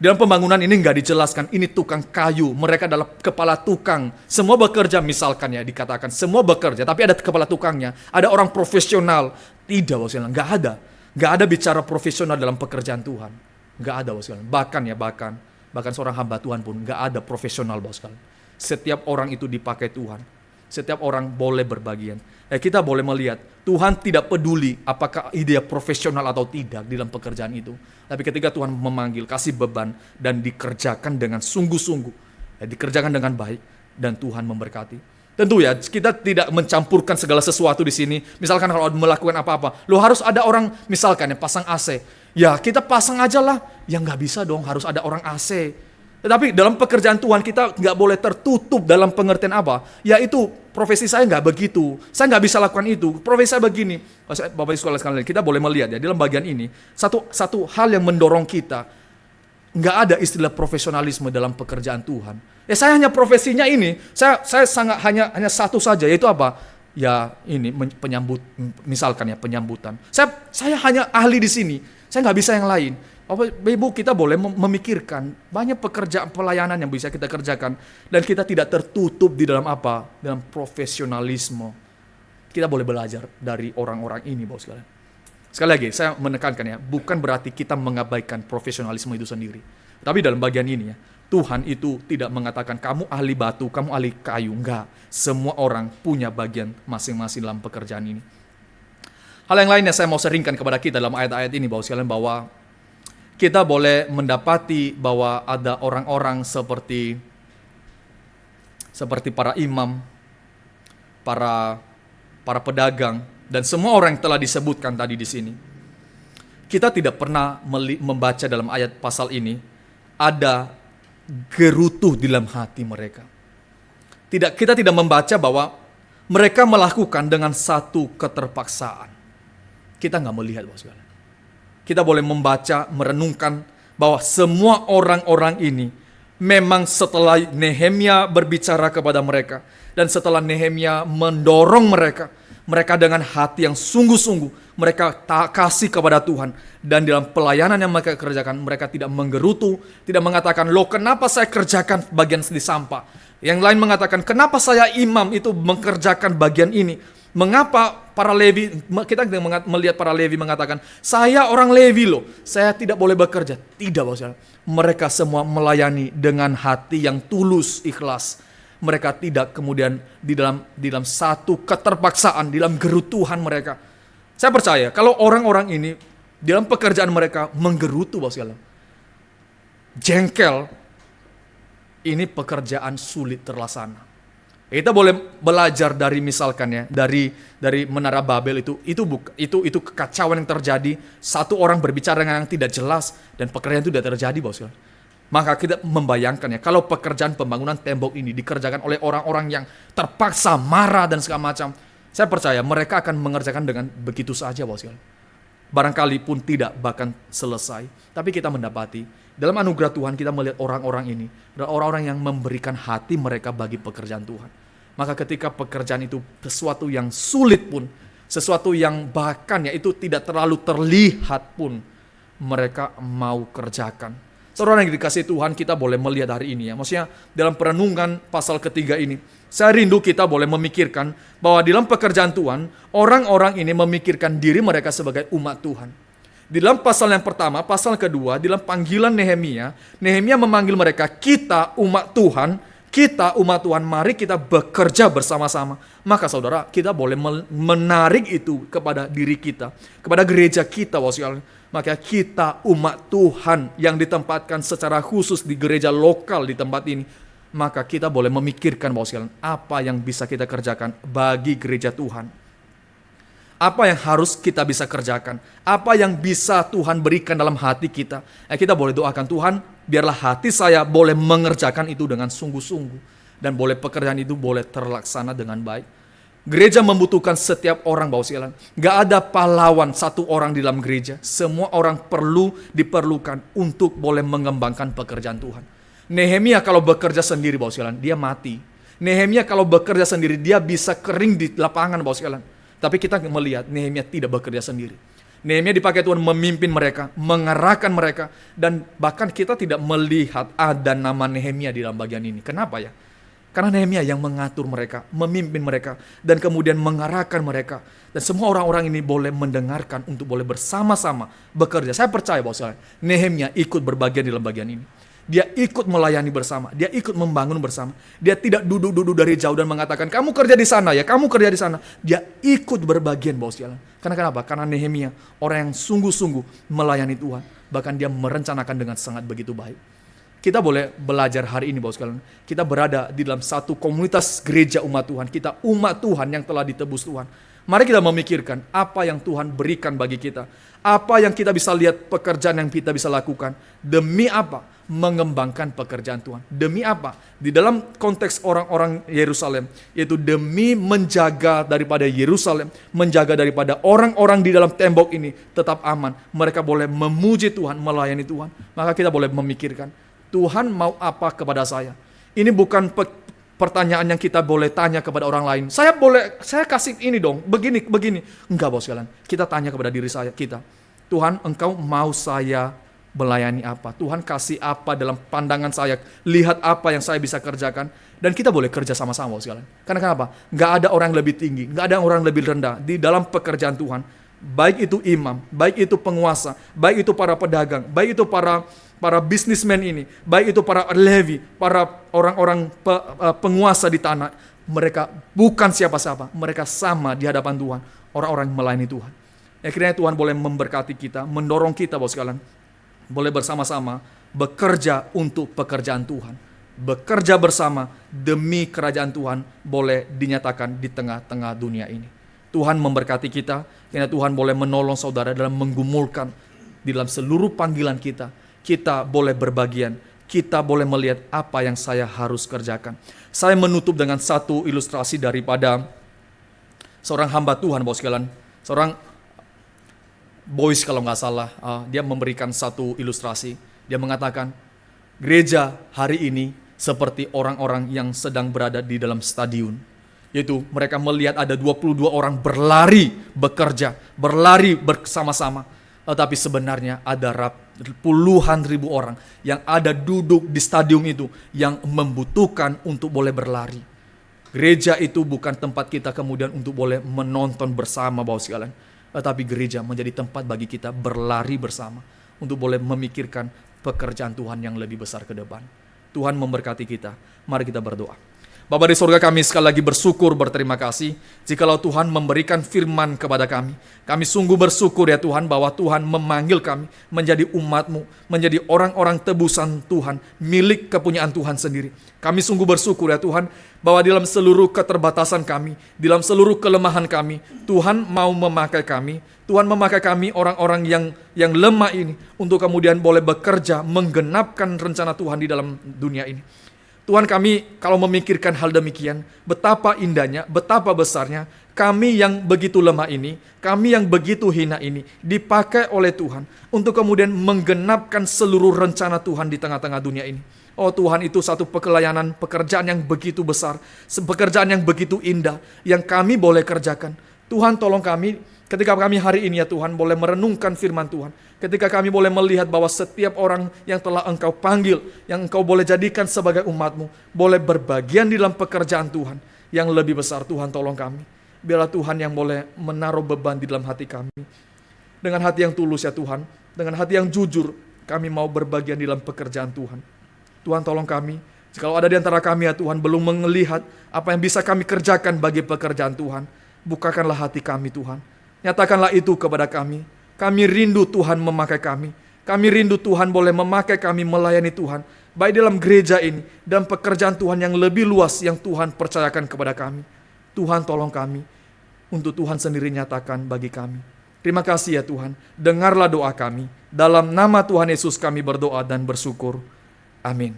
Dalam pembangunan ini nggak dijelaskan, ini tukang kayu, mereka adalah kepala tukang. Semua bekerja misalkan ya, dikatakan semua bekerja, tapi ada kepala tukangnya. Ada orang profesional. Tidak Bapak sekalian, nggak ada. Nggak ada bicara profesional dalam pekerjaan Tuhan. Nggak ada Bapak sekalian. Bahkan seorang hamba Tuhan pun nggak ada profesional Bapak sekalian. Setiap orang itu dipakai Tuhan. Setiap orang boleh berbagian. Kita boleh melihat Tuhan tidak peduli apakah dia profesional atau tidak di dalam pekerjaan itu. Tapi ketika Tuhan memanggil, kasih beban dan dikerjakan dengan sungguh-sungguh, dikerjakan dengan baik dan Tuhan memberkati. Tentu ya, kita tidak mencampurkan segala sesuatu di sini. Misalkan kalau melakukan apa-apa, harus ada orang misalkan yang pasang AC. Ya kita pasang aja lah. Ya nggak bisa dong, harus ada orang AC. Tetapi dalam pekerjaan Tuhan kita nggak boleh tertutup dalam pengertian apa? Yaitu profesi saya nggak begitu. Saya nggak bisa lakukan itu. Profesi saya begini. Bapak Ibu sekalian, kita boleh melihat ya dalam bagian ini. Satu hal yang mendorong kita. Nggak ada istilah profesionalisme dalam pekerjaan Tuhan. Ya saya hanya profesinya ini, saya sangat hanya satu saja, yaitu apa? Ya ini misalkan ya penyambutan. Saya hanya ahli di sini, saya nggak bisa yang lain. Bapak Ibu, kita boleh memikirkan banyak pekerjaan pelayanan yang bisa kita kerjakan dan kita tidak tertutup di dalam apa? Dalam profesionalisme. Kita boleh belajar dari orang-orang ini, Bapak sekalian. Sekali lagi, saya menekankan ya, bukan berarti kita mengabaikan profesionalisme itu sendiri. Tapi dalam bagian ini ya, Tuhan itu tidak mengatakan kamu ahli batu, kamu ahli kayu. Enggak, semua orang punya bagian masing-masing dalam pekerjaan ini. Hal yang lainnya saya mau seringkan kepada kita dalam ayat-ayat ini, Bapak sekalian, bahwa kita boleh mendapati bahwa ada orang-orang seperti para imam, para pedagang, dan semua orang yang telah disebutkan tadi di sini. Kita tidak pernah membaca dalam ayat pasal ini ada gerutu di dalam hati mereka. Kita tidak membaca bahwa mereka melakukan dengan satu keterpaksaan. Kita nggak melihat, Bapak sekalian. Kita boleh membaca, merenungkan bahwa semua orang-orang ini memang setelah Nehemia berbicara kepada mereka dan setelah Nehemia mendorong mereka dengan hati yang sungguh-sungguh mereka tak kasih kepada Tuhan, dan dalam pelayanan yang mereka kerjakan mereka tidak menggerutu, tidak mengatakan loh kenapa saya kerjakan bagian di sampah. Yang lain mengatakan kenapa saya imam itu mengerjakan bagian ini. Mengapa para Lewi, kita melihat para Lewi mengatakan saya orang Lewi loh, saya tidak boleh bekerja. Tidak, Bapak. Mereka semua melayani dengan hati yang tulus, ikhlas. Mereka tidak kemudian di dalam satu keterpaksaan, di dalam gerutuhan mereka. Saya percaya kalau orang-orang ini di dalam pekerjaan mereka menggerutu, Bapak, jengkel, ini pekerjaan sulit terlaksana. Kita boleh belajar dari misalkan ya, dari Menara Babel itu kekacauan yang terjadi, satu orang berbicara dengan yang tidak jelas dan pekerjaan itu tidak terjadi, Bapak. Maka kita membayangkan ya, kalau pekerjaan pembangunan tembok ini dikerjakan oleh orang-orang yang terpaksa marah dan segala macam, saya percaya mereka akan mengerjakan dengan begitu saja, Bapak. Barangkali pun tidak bahkan selesai. Tapi kita mendapati dalam anugerah Tuhan kita melihat orang-orang ini adalah orang-orang yang memberikan hati mereka bagi pekerjaan Tuhan. Maka ketika pekerjaan itu sesuatu yang sulit pun, sesuatu yang bahkan ya itu tidak terlalu terlihat pun, mereka mau kerjakan. Saudara yang dikasihi Tuhan, kita boleh melihat hari ini ya. Maksudnya dalam perenungan pasal ketiga ini, saya rindu kita boleh memikirkan bahwa dalam pekerjaan Tuhan, orang-orang ini memikirkan diri mereka sebagai umat Tuhan. Di dalam pasal yang pertama, pasal kedua, di dalam panggilan Nehemia memanggil mereka, kita umat Tuhan, mari kita bekerja bersama-sama. Maka saudara, kita boleh menarik itu kepada diri kita, kepada gereja kita, maka kita umat Tuhan yang ditempatkan secara khusus di gereja lokal di tempat ini. Maka kita boleh memikirkan apa yang bisa kita kerjakan bagi gereja Tuhan. Apa yang harus kita bisa kerjakan? Apa yang bisa Tuhan berikan dalam hati kita? Kita boleh doakan Tuhan, biarlah hati saya boleh mengerjakan itu dengan sungguh-sungguh. Dan boleh pekerjaan itu boleh terlaksana dengan baik. Gereja membutuhkan setiap orang, Bapak sekalian. Gak ada pahlawan satu orang di dalam gereja. Semua orang diperlukan untuk boleh mengembangkan pekerjaan Tuhan. Nehemia kalau bekerja sendiri, Bapak sekalian, dia mati. Nehemia kalau bekerja sendiri, dia bisa kering di lapangan, Bapak sekalian. Tapi kita melihat Nehemia tidak bekerja sendiri. Nehemia dipakai Tuhan memimpin mereka, mengarahkan mereka. Dan bahkan kita tidak melihat ada nama Nehemia di dalam bagian ini. Kenapa ya? Karena Nehemia yang mengatur mereka, memimpin mereka, dan kemudian mengarahkan mereka. Dan semua orang-orang ini boleh mendengarkan untuk boleh bersama-sama bekerja. Saya percaya bahwa Nehemia ikut berbagian dalam bagian ini. Dia ikut melayani bersama, dia ikut membangun bersama. Dia tidak duduk-duduk dari jauh dan mengatakan, kamu kerja di sana ya, kamu kerja di sana. Dia ikut berbagian, Bapak sekalian. Karena kenapa? Karena Nehemia orang yang sungguh-sungguh melayani Tuhan. Bahkan dia merencanakan dengan sangat begitu baik. Kita boleh belajar hari ini, Bapak sekalian. Kita berada di dalam satu komunitas gereja umat Tuhan. Kita umat Tuhan yang telah ditebus Tuhan. Mari kita memikirkan apa yang Tuhan berikan bagi kita. Apa yang kita bisa lihat pekerjaan yang kita bisa lakukan. Demi apa? Mengembangkan pekerjaan Tuhan. Demi apa? Di dalam konteks orang-orang Yerusalem, yaitu demi menjaga daripada Yerusalem, menjaga daripada orang-orang di dalam tembok ini tetap aman. Mereka boleh memuji Tuhan, melayani Tuhan. Maka kita boleh memikirkan, Tuhan mau apa kepada saya? Ini bukan pertanyaan yang kita boleh tanya kepada orang lain. Saya kasih ini dong, begini. Enggak, Bapak sekalian. Kita tanya kepada diri kita. Tuhan, Engkau mau saya melayani apa, Tuhan kasih apa dalam pandangan saya, lihat apa yang saya bisa kerjakan, dan kita boleh kerja sama-sama sekalian. Karena kenapa? Nggak ada orang yang lebih tinggi, nggak ada orang yang lebih rendah di dalam pekerjaan Tuhan. Baik itu imam, baik itu penguasa, baik itu para pedagang, baik itu para bisnismen ini, baik itu para Levi, para orang-orang penguasa di tanah, mereka bukan siapa-siapa, mereka sama di hadapan Tuhan, orang-orang yang melayani Tuhan. Akhirnya Tuhan boleh memberkati kita, mendorong kita Bapak sekalian, boleh bersama-sama bekerja untuk pekerjaan Tuhan. Bekerja bersama demi kerajaan Tuhan boleh dinyatakan di tengah-tengah dunia ini. Tuhan memberkati kita, karena Tuhan boleh menolong saudara dalam menggumulkan di dalam seluruh panggilan kita. Kita boleh berbagian, kita boleh melihat apa yang saya harus kerjakan. Saya menutup dengan satu ilustrasi daripada seorang hamba Tuhan Bapak sekalian. Seorang Boys kalau nggak salah, dia memberikan satu ilustrasi. Dia mengatakan, gereja hari ini seperti orang-orang yang sedang berada di dalam stadion. Yaitu mereka melihat ada 22 orang berlari bekerja, berlari bersama-sama. Tetapi sebenarnya ada puluhan ribu orang yang ada duduk di stadion itu yang membutuhkan untuk boleh berlari. Gereja itu bukan tempat kita kemudian untuk boleh menonton bersama Bapak sekalian. Tetapi gereja menjadi tempat bagi kita berlari bersama untuk boleh memikirkan pekerjaan Tuhan yang lebih besar ke depan. Tuhan memberkati kita. Mari kita berdoa. Bapa di surga, kami sekali lagi bersyukur, berterima kasih jikalau Tuhan memberikan firman kepada kami. Kami sungguh bersyukur ya Tuhan bahwa Tuhan memanggil kami menjadi umat-Mu, menjadi orang-orang tebusan Tuhan, milik kepunyaan Tuhan sendiri. Kami sungguh bersyukur ya Tuhan bahwa dalam seluruh keterbatasan kami, dalam seluruh kelemahan kami, Tuhan mau memakai kami. Tuhan memakai kami orang-orang yang lemah ini untuk kemudian boleh bekerja menggenapkan rencana Tuhan di dalam dunia ini. Tuhan, kami kalau memikirkan hal demikian, betapa indahnya, betapa besarnya kami yang begitu lemah ini, kami yang begitu hina ini dipakai oleh Tuhan untuk kemudian menggenapkan seluruh rencana Tuhan di tengah-tengah dunia ini. Oh Tuhan, itu satu pekerjaan yang begitu besar, pekerjaan yang begitu indah yang kami boleh kerjakan. Tuhan, tolong kami ketika kami hari ini ya Tuhan boleh merenungkan firman Tuhan. Ketika kami boleh melihat bahwa setiap orang yang telah Engkau panggil, yang Engkau boleh jadikan sebagai umat-Mu, boleh berbagian di dalam pekerjaan Tuhan yang lebih besar. Tuhan, tolong kami. Biarlah Tuhan yang boleh menaruh beban di dalam hati kami. Dengan hati yang tulus ya Tuhan, dengan hati yang jujur, kami mau berbagian di dalam pekerjaan Tuhan. Tuhan, tolong kami. Jikalau ada di antara kami ya Tuhan belum melihat apa yang bisa kami kerjakan bagi pekerjaan Tuhan, bukakanlah hati kami Tuhan. Nyatakanlah itu kepada kami. Kami rindu Tuhan memakai kami. Kami rindu Tuhan boleh memakai kami melayani Tuhan. Baik dalam gereja ini dan pekerjaan Tuhan yang lebih luas yang Tuhan percayakan kepada kami. Tuhan, tolong kami untuk Tuhan sendiri nyatakan bagi kami. Terima kasih ya Tuhan. Dengarlah doa kami. Dalam nama Tuhan Yesus kami berdoa dan bersyukur. Amin.